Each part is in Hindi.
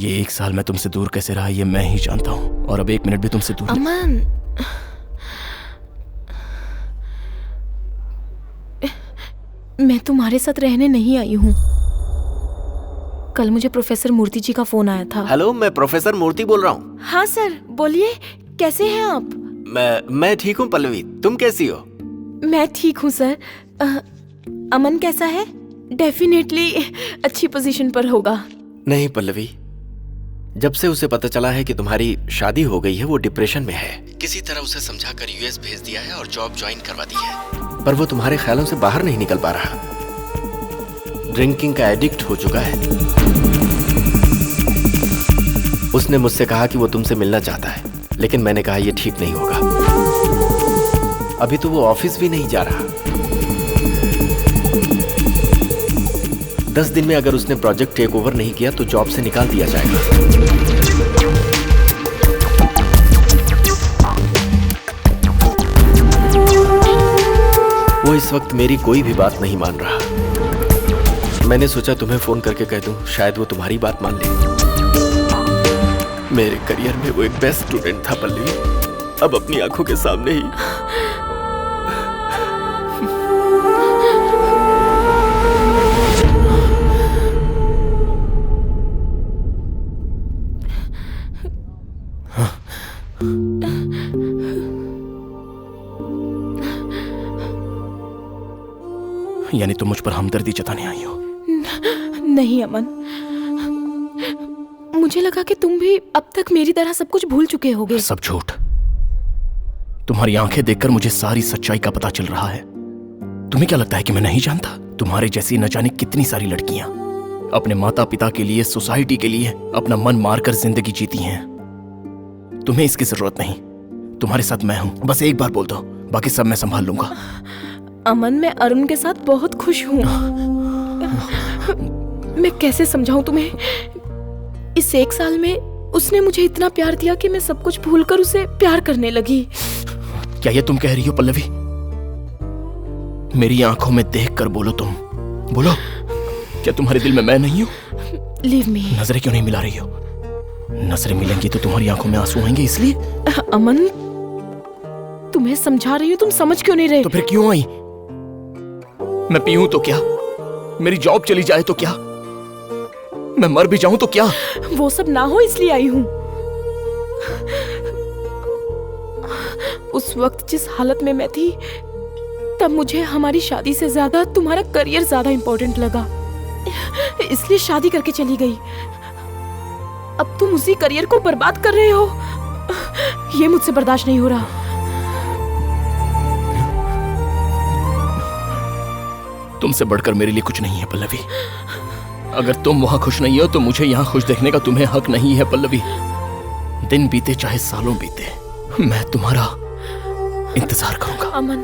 ये 1 साल मैं तुमसे दूर कैसे रहा ये मैं ही जानता हूँ, और अब 1 मिनट भी तुमसे दूर अमन, मैं तुम्हारे साथ रहने नहीं आई हूँ। कल मुझे प्रोफेसर मूर्ति जी का फोन आया था। हेलो, मैं प्रोफेसर मूर्ति बोल रहा हूँ। हाँ सर, बोलिए, कैसे हैं आप? मैं ठीक हूँ पल्लवी, तुम कैसी हो? मैं ठीक हूँ सर। अमन कैसा है? डेफिनेटली अच्छी पोजीशन पर होगा। नहीं पल्लवी, जब से उसे पता चला है कि तुम्हारी शादी हो गई है वो डिप्रेशन में है। किसी तरह उसे समझाकर यूएस भेज दिया है और जॉब ज्वाइन करवा दी है, पर वो तुम्हारे ख्यालों से बाहर नहीं निकल पा रहा। ड्रिंकिंग का एडिक्ट हो चुका है। उसने मुझसे कहा कि वो तुमसे मिलना चाहता है, लेकिन मैंने कहा ये ठीक नहीं होगा। अभी तो वो ऑफिस भी नहीं जा रहा। 10 दिन में अगर उसने प्रोजेक्ट टेक ओवर नहीं किया तो जॉब से निकाल दिया जाएगा। वो इस वक्त मेरी कोई भी बात नहीं मान रहा। मैंने सोचा तुम्हें फोन करके कह दूं, शायद वो तुम्हारी बात मान ले। मेरे करियर में वो एक बेस्ट स्टूडेंट था पल्लवी, अब अपनी आंखों के सामने ही। यानी तुम मुझ पर हमदर्दी जताने आई हो? नहीं अमन, मुझे लगा कि तुम भी अब तक मेरी तरह सब कुछ भूल चुके होगे। सब झूठ। तुम्हारी आंखें देखकर मुझे सारी सच्चाई का पता चल रहा है। तुम्हें क्या लगता है कि मैं नहीं जानता? तुम्हारे जैसी न जाने कितनी सारी लड़कियां अपने माता पिता के लिए, सोसाइटी के लिए अपना मन मारकर जिंदगी जीती हैं। तुम्हें इसकी जरूरत नहीं। तुम्हारे साथ मैं हूं, बस एक बार बोल दो, बाकी सब मैं संभाल लूंगा। अमन, मैं अरुण के साथ बहुत खुश हूँ। मैं कैसे समझाऊं तुम्हें? इस 1 साल में उसने मुझे इतना प्यार दिया कि मैं सब कुछ भूलकर उसे प्यार करने लगी। क्या ये तुम कह रही हो पल्लवी? मेरी आंखों में देखकर बोलो, तुम बोलो, क्या तुम्हारे दिल में मैं नहीं हूँ? Leave me. नजरें क्यों नहीं मिला रही हो? नजरें मिलेंगी तो तुम्हारी आंखों में आंसू आएंगे, इसलिए। अमन, तुम्हें समझा रही हूँ, तुम समझ क्यों नहीं रहे? तो फिर क्यों आई? मैं पीऊं तो क्या? मेरी जॉब चली जाए तो क्या? मैं मर भी जाऊं तो क्या? वो सब ना हो इसलिए आई हूं। उस वक्त जिस हालत में मैं थी, तब मुझे हमारी शादी से ज्यादा तुम्हारा करियर ज्यादा इंपॉर्टेंट लगा, इसलिए शादी करके चली गई। अब तुम उसी करियर को बर्बाद कर रहे हो। ये मुझसे बर्दाश्त नहीं हो रहा। तुमसे बढ़कर मेरे लिए कुछ नहीं है पल्लवी। अगर तुम वहां खुश नहीं हो तो मुझे यहां खुश देखने का तुम्हें हक नहीं है पल्लवी। दिन बीते चाहे सालों बीते, मैं तुम्हारा इंतजार करूंगा। अमन,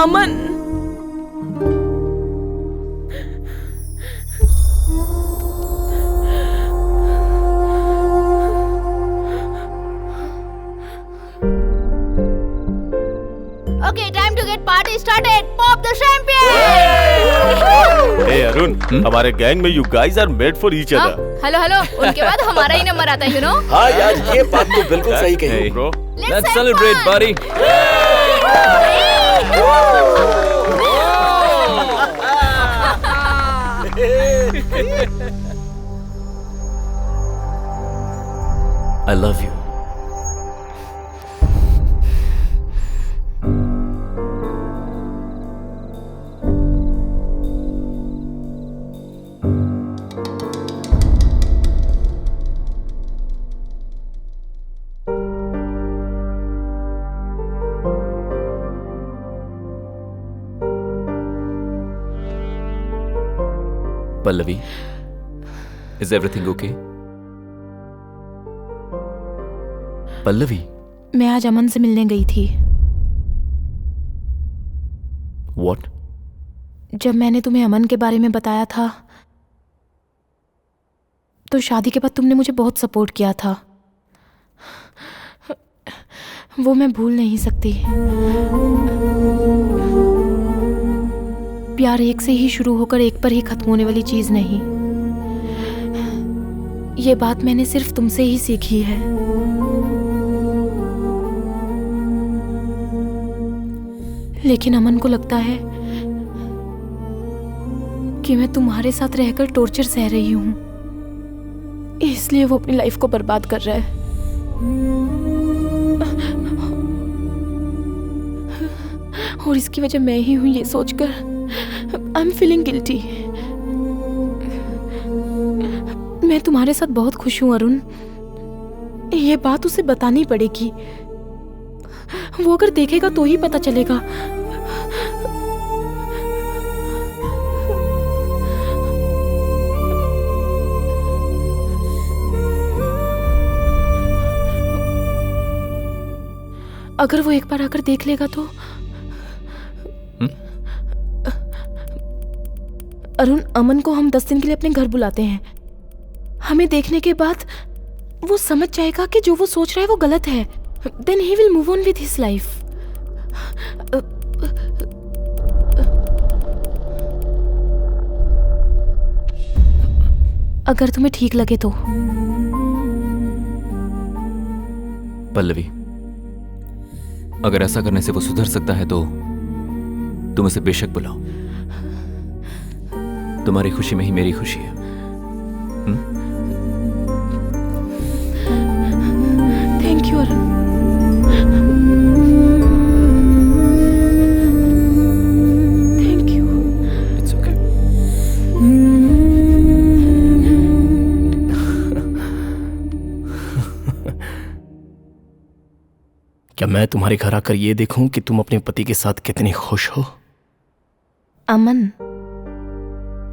अमन, Okay, time to get party started. Pop the champagne. Hey Arun, हमारे गैंग में you guys are made for each other. Hello hello, उनके बाद हमारा ही नंबर आता है, you know? हाँ यार, ये बात तो बिल्कुल सही कही। Hey bro, Let's celebrate, buddy. I love you. Pallavi, is everything okay? Pallavi, मैं आज अमन से मिलने गई थी। What? जब मैंने तुम्हें अमन के बारे में बताया था, तो शादी के बाद तुमने मुझे बहुत सपोर्ट किया था। वो मैं भूल नहीं सकती। प्यार एक से ही शुरू होकर एक पर ही खत्म होने वाली चीज नहीं। ये बात मैंने सिर्फ तुमसे ही सीखी है। लेकिन अमन को लगता है कि मैं तुम्हारे साथ रहकर टॉर्चर सह रही हूं, इसलिए वो अपनी लाइफ को बर्बाद कर रहा है। और इसकी वजह मैं ही हूं, ये सोचकर आई एम फीलिंग गिल्टी। मैं तुम्हारे साथ बहुत खुश हूं अरुण, ये बात उसे बतानी पड़ेगी। वो अगर देखेगा तो ही पता चलेगा। अगर वो एक बार आकर देख लेगा तो अरुण, अमन को हम 10 दिन के लिए अपने घर बुलाते हैं। हमें देखने के बाद वो समझ जाएगा कि जो वो सोच रहा है वो गलत है। Then he will move on with his life. अगर तुम्हें ठीक लगे तो। पल्लवी, अगर ऐसा करने से वो सुधर सकता है तो तुम उसे बेशक बुलाओ। तुम्हारी खुशी में ही मेरी खुशी है। Thank you Arun. Thank you. It's okay. क्या मैं तुम्हारे घर आकर ये देखूं कि तुम अपने पति के साथ कितनी खुश हो? अमन,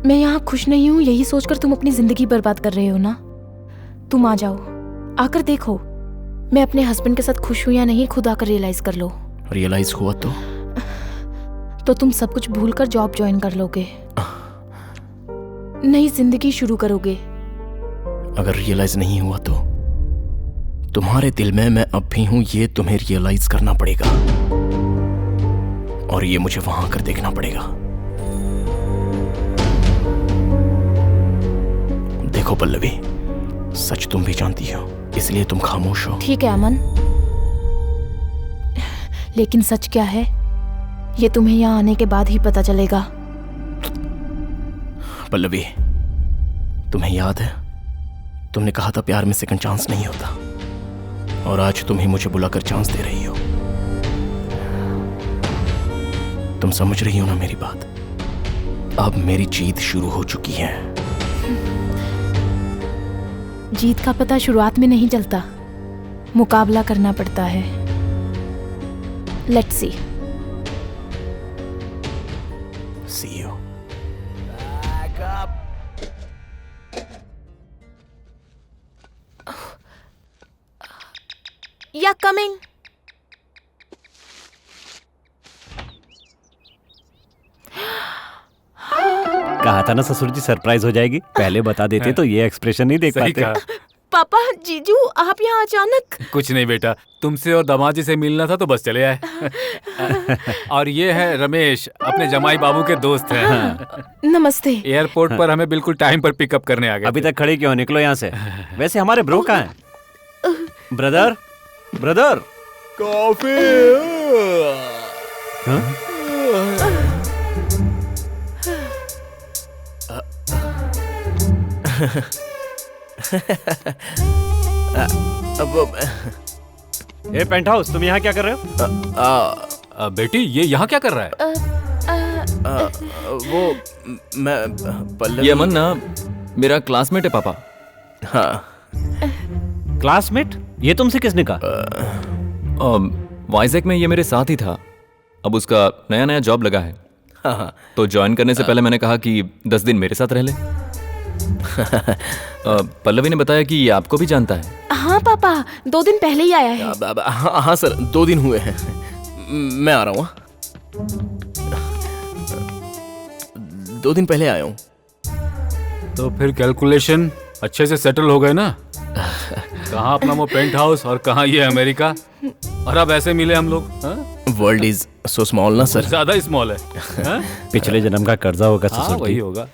मैं यहाँ खुश नहीं हूँ यही सोचकर तुम अपनी जिंदगी बर्बाद कर रहे हो ना। तुम आ जाओ, आकर देखो मैं अपने हस्बैंड के साथ खुश हूँ या नहीं, खुद आकर रियलाइज कर लो। रियलाइज हुआ तो तुम सब कुछ भूलकर जॉब ज्वाइन कर लोगे, नई जिंदगी शुरू करोगे। अगर रियलाइज नहीं हुआ तो तुम्हारे दिल में मैं अब भी हूं, ये तुम्हें रियलाइज करना पड़ेगा और ये मुझे वहां आकर देखना पड़ेगा। देखो पल्लवी, सच तुम भी जानती हो, इसलिए तुम खामोश हो। ठीक है अमन, लेकिन सच क्या है ये तुम्हें यहाँ आने के बाद ही पता चलेगा। पल्लवी, तुम्हें याद है तुमने कहा था प्यार में सेकंड चांस नहीं होता, और आज तुम ही मुझे बुलाकर चांस दे रही हो। तुम समझ रही हो ना मेरी बात? अब मेरी जीत शुरू हो चुकी है। जीत का पता शुरुआत में नहीं चलता, मुकाबला करना पड़ता है। Let's see. See you. या कमिंग। कहा था ना ससुर जी सरप्राइज हो जाएगी, पहले बता देते तो ये एक्सप्रेशन नहीं देख सही पाते। कहा। पापा, जीजू, आप यहाँ अचानक? कुछ नहीं बेटा, तुमसे और दामाद जी से मिलना था तो बस चले आए। और ये है रमेश, अपने जमाई बाबू के दोस्त हैं। नमस्ते। एयरपोर्ट पर हमें बिल्कुल टाइम पर पिकअप करने आ गए। अभी तक खड़े क्यों, निकलो यहाँ से। वैसे हमारे ब्रो कहाँ हैं? Brother, brother, coffee. A penthouse, तुम यहाँ क्या कर रहे हो? बेटी, ये यहाँ क्या कर रहा है? वो मैं पल्लवी। ये अमन ना मेरा क्लासमेट है पापा। हाँ। क्लासमेट? ये तुमसे किसने कहा? वाइजैक में ये मेरे साथ ही था, अब उसका नया नया जॉब लगा है। हाँ। तो ज्वाइन करने से पहले मैंने कहा कि 10 दिन मेरे साथ रह ले। पल्लवी ने बताया कि ये आपको भी जानता है। हाँ पापा, 2 दिन पहले ही आया है। हाँ सर, 2 दिन हुए हैं। मैं आ रहा हूँ। 2 दिन पहले आया हूँ। तो फिर कैलकुलेशन अच्छे से सेटल हो गए ना? कहाँ अपना वो पेंट हाउस और कहाँ ये अमेरिका, और अब ऐसे मिले हम लोग। वर्ल्ड इज सो स्मॉल ना सर। ज्यादा स्मॉल है। पिछले जन्म का कर्जा होगा हाँ, ससुर वही जी। होगा।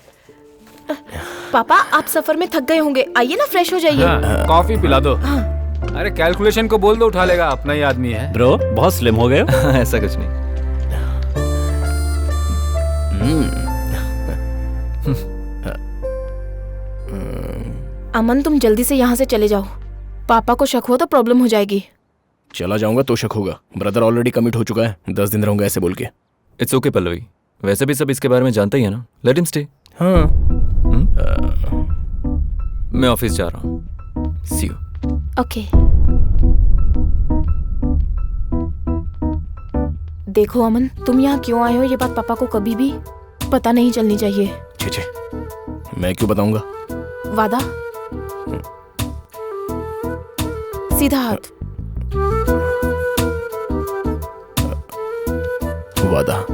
पापा आप सफर में थक गए होंगे, आइए ना फ्रेश हो जाइए। हाँ, कॉफी पिला दो। अरे कैलकुलेशन को बोल दो, उठा लेगा, अपना ही आदमी है। ब्रो बहुत स्लिम हो गए हो। ऐसा कुछ नहीं। अमन तुम जल्दी से यहाँ से चले जाओ, पापा को शक हो तो प्रॉब्लम हो जाएगी। चला जाऊंगा तो शक होगा। ब्रदर ऑलरेडी कमिट हो चुका है, 10 दिन रहूंगा ऐसे बोल के। इट्स ओके पल्लवी, वैसे भी सब इसके बारे में जानते ही है ना, लेट हिम स्टे। हाँ मैं ऑफिस जा रहा हूँ, सी यू। ओके। देखो अमन, तुम यहाँ क्यों आए हो ये बात पापा को कभी भी पता नहीं चलनी चाहिए। छे मैं क्यों बताऊंगा? वादा? सीधा हाथ। वादा।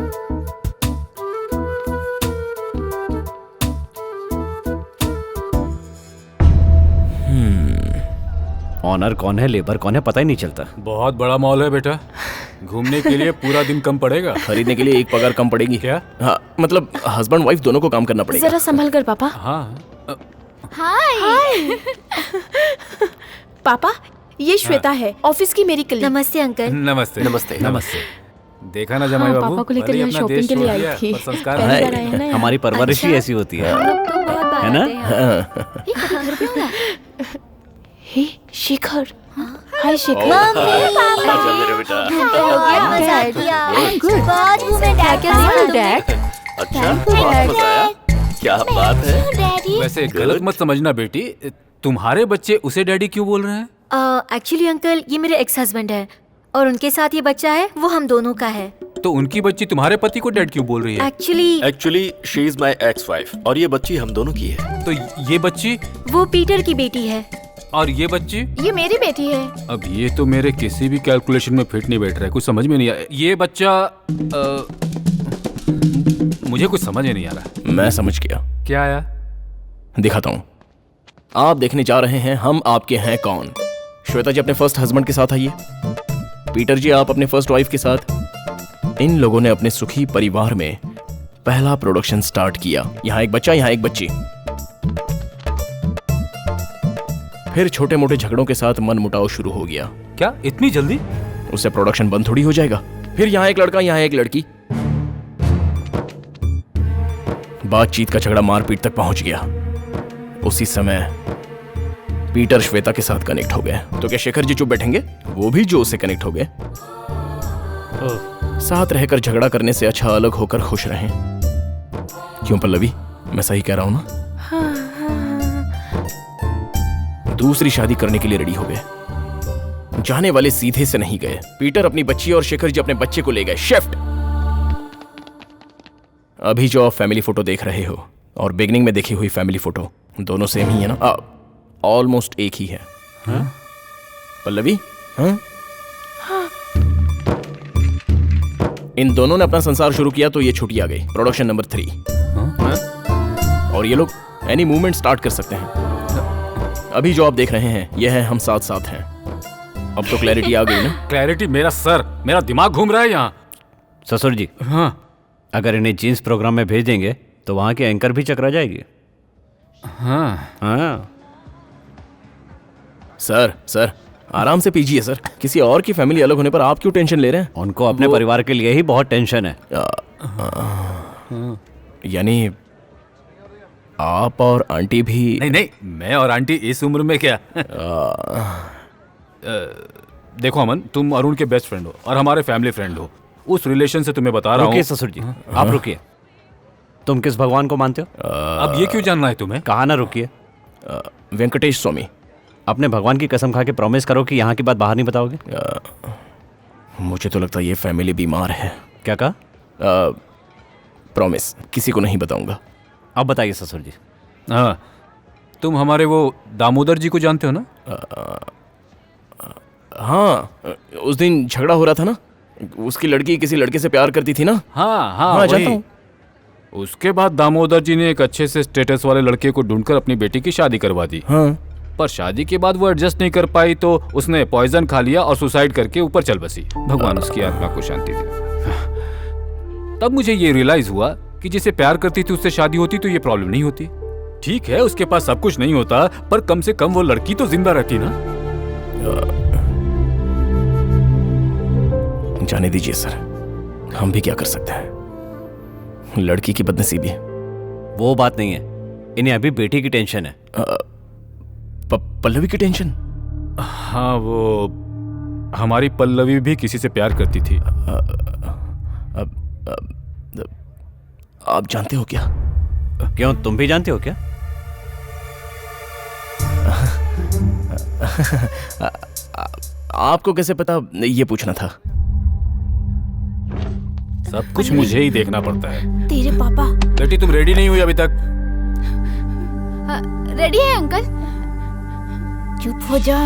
ऑनर कौन है, लेबर कौन है, पता ही नहीं चलता। बहुत बड़ा मॉल है बेटा, घूमने के लिए पूरा दिन कम पड़ेगा। खरीदने के लिए एक पगार कम पड़ेगी। क्या? हाँ मतलब हस्बैंड वाइफ दोनों को काम करना पड़ेगा। जरा संभल कर पापा। हाँ हाय। पापा ये श्वेता है, ऑफिस की मेरी कलीग। नमस्ते अंकल। नमस्ते। नमस्ते। नमस्ते। देखा ना जमाई हाँ, बाबू, पापा को लेकर भले ही यहाँ अपना शॉपिंग देश के लिए छोड़ आई दिया, थी। पर संस्कार पहली है। बार आए हैं ना यहाँ। हमारी परवरिश ही ऐसी होती है, है ना? हे शिखर। हाय शिखर। मेरे बेटा। मजा किया। बहुत घूमे डैड। अच्छा बहुत मजा आया। क्या बात है। डैडी। वैसे गलत मत समझना बेटी, तुम्हारे बच्चे उसे डैडी क्यों बोल रहे हैं? एक्चुअली अंकल ये मेरे एक्स हस्बैंड है और उनके साथ ये बच्चा है, वो हम दोनों का है। तो उनकी बच्ची तुम्हारे पति को डैड क्यों बोल रही है? Actually she is my ex wife और ये बच्ची हम दोनों की है। तो ये बच्ची वो पीटर की बेटी है। और ये बच्ची? ये मेरी बेटी है। अब ये तो मेरे किसी भी कैलकुलेशन में फिट नहीं बैठ रहा है, कुछ समझ में नहीं आया। ये बच्चा मुझे कुछ समझ ही नहीं आ रहा। मैं समझ गया। क्या आया? दिखाता हूँ। आप देखने जा रहे हैं हम आपके हैं कौन। श्वेता जी अपने फर्स्ट हस्बैंड के साथ आइए। पीटर जी आप अपने फर्स्ट वाइफ के साथ। इन लोगों ने अपने सुखी परिवार में पहला प्रोडक्शन स्टार्ट किया। यहाँ एक बच्चा, यहाँ एक बच्ची। फिर छोटे मोटे झगड़ों के साथ मन मुटाव शुरू हो गया। क्या इतनी जल्दी? उससे प्रोडक्शन बंद थोड़ी हो जाएगा। फिर यहाँ एक लड़का, यहाँ एक लड़की। बातचीत का झगड़ा मारपीट तक पहुंच गया। उसी समय पीटर श्वेता के साथ कनेक्ट हो गए। तो क्या शेखर जी चुप बैठेंगे? वो भी जो से कनेक्ट हो गए। साथ रहकर झगड़ा करने से अच्छा अलग होकर खुश रहें। क्यों पल्लवी, मैं सही कह रहा हूं ना? दूसरी शादी करने के लिए रेडी हो गए। जाने वाले सीधे से नहीं गए। पीटर अपनी बच्ची और शेखर जी अपने बच्चे को ले गए। शिफ्ट। अभी जो आप फैमिली फोटो देख रहे हो और बिगनिंग में देखी हुई फैमिली फोटो दोनों सेम ही है ना? ऑलमोस्ट एक ही है। पल्लवी, हाँ? इन दोनों ने अपना संसार शुरू किया तो ये छुट्टी आ गई। Production number 3। और ये लोग एनी मूवमेंट स्टार्ट कर सकते हैं। अभी जो आप देख रहे हैं ये है हम साथ साथ हैं। अब तो क्लैरिटी आ गई ना? क्लैरिटी? मेरा दिमाग घूम रहा है यहाँ। ससुर जी, हाँ अगर इन्हें जीन्स प्रोग्राम में भेज देंगे तो वहाँ के एंकर भी चकरा जाएगी। हाँ हाँ सर आराम से पीजिए सर। किसी और की फैमिली अलग होने पर आप क्यों टेंशन ले रहे हैं? उनको अपने परिवार के लिए ही बहुत टेंशन है। यानी आप और आंटी भी? नहीं, मैं और आंटी इस उम्र में क्या। देखो अमन, तुम अरुण के बेस्ट फ्रेंड हो और हमारे फैमिली फ्रेंड हो। उस रिलेशन से तुम्हें बता रहा हूँ। रुकिए ससुर जी, आप रुकिए। तुम किस भगवान को मानते हो? अब ये क्यों जानना है तुम्हें? कहा ना रुकिए। वेंकटेश स्वामी। अपने भगवान की कसम खा के प्रॉमिस करो कि यहाँ की बात बाहर नहीं बताओगे। मुझे तो लगता है ये फैमिली बीमार है। क्या कहा? प्रॉमिस किसी को नहीं बताऊंगा। अब बताइए ससुर जी। हाँ, तुम हमारे वो दामोदर जी को जानते हो ना? हाँ, उस दिन झगड़ा हो रहा था ना, उसकी लड़की किसी लड़के से प्यार करती थी ना? हाँ, जानता हूँ। उसके बाद दामोदर जी ने एक अच्छे से स्टेटस वाले लड़के को ढूंढकर अपनी बेटी की शादी करवा दी। हाँ। पर शादी के बाद वो एडजस्ट नहीं कर पाई तो उसने पॉइजन खा लिया और सुसाइड करके ऊपर चल बसी। भगवान उसकी आत्मा को शांति दे। तब मुझे ये रियलाइज हुआ कि जिसे प्यार करती थी उससे शादी होती तो ये प्रॉब्लम नहीं होती। ठीक है, उसके पास सब कुछ नहीं होता, पर कम से कम वो लड़की तो जिंदा रहती ना। जाने दीजिए सर, हम भी क्या कर सकते हैं। लड़की की बदनसीबी। वो बात नहीं है, इन्हें अभी बेटी की टेंशन है। पल्लवी की टेंशन? हाँ, वो हमारी पल्लवी भी किसी से प्यार करती थी। आप जानते हो क्या? क्यों, तुम भी जानते हो क्या? आपको कैसे पता, ये पूछना था। सब कुछ मुझे ही देखना पड़ता है। तेरे पापा बेटी, तुम रेडी नहीं हुई अभी तक? रेडी है अंकल? चुप हो जा।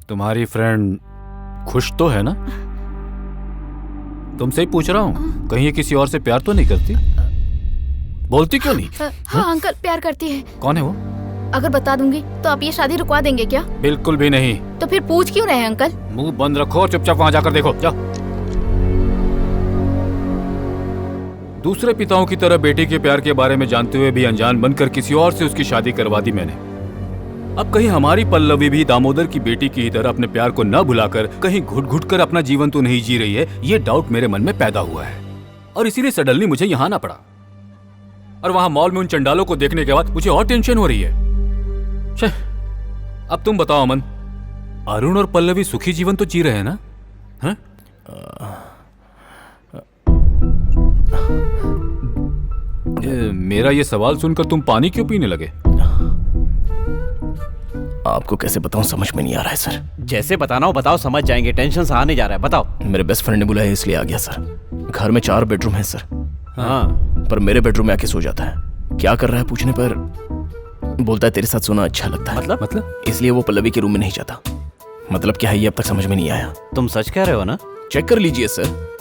तुम्हारी फ्रेंड खुश तो है ना? तुमसे ही पूछ रहा हूँ, कहीं ये किसी और से प्यार तो नहीं करती? बोलती क्यों नहीं? हाँ अंकल, प्यार करती है। कौन है वो? अगर बता दूंगी तो आप ये शादी रुकवा देंगे क्या? बिल्कुल भी नहीं। तो फिर पूछ क्यों रहे हैं अंकल? मुंह बंद रखो और चुपचाप वहां जाकर देखो, जाओ। दूसरे पिताओं की तरह बेटी के प्यार के बारे में जानते हुए भी अनजान बनकर किसी और से उसकी शादी करवा दी मैंने। अब कहीं हमारी पल्लवी भी दामोदर की बेटी की तरह अपने प्यार को न भुलाकर कहीं घुट घुट कर अपना जीवन तो नहीं जी रही है, ये डाउट मेरे मन में पैदा हुआ है। और इसीलिए सडनली मुझे यहाँ आना पड़ा। और वहां मॉल में उन चंडालों को देखने के बाद मुझे और टेंशन हो रही है। अब तुम बताओ अमन, अरुण और पल्लवी सुखी जीवन तो जी रहे हैं ना? हाँ? मेरा ये सवाल सुनकर तुम पानी क्यों पीने लगे? आपको कैसे बताऊं, समझ में नहीं आ रहा है सर। जैसे बताना हो बताओ, समझ जाएंगे। टेंशन से आ नहीं जा रहा है, बताओ। मेरे बेस्ट फ्रेंड ने बुलाया इसलिए आ गया सर। घर में 4 बेडरूम है सर। हाँ, पर मेरे बेडरूम में आके सो जाता है। क्या कर रहा है पूछने पर बोलता है तेरे साथ सोना अच्छा लगता है। मतलब इसलिए वो पल्लवी के रूम में नहीं जाता। मतलब क्या है ये अब तक समझ में नहीं आया। तुम सच कह रहे हो ना? चेक कर लीजिए सर।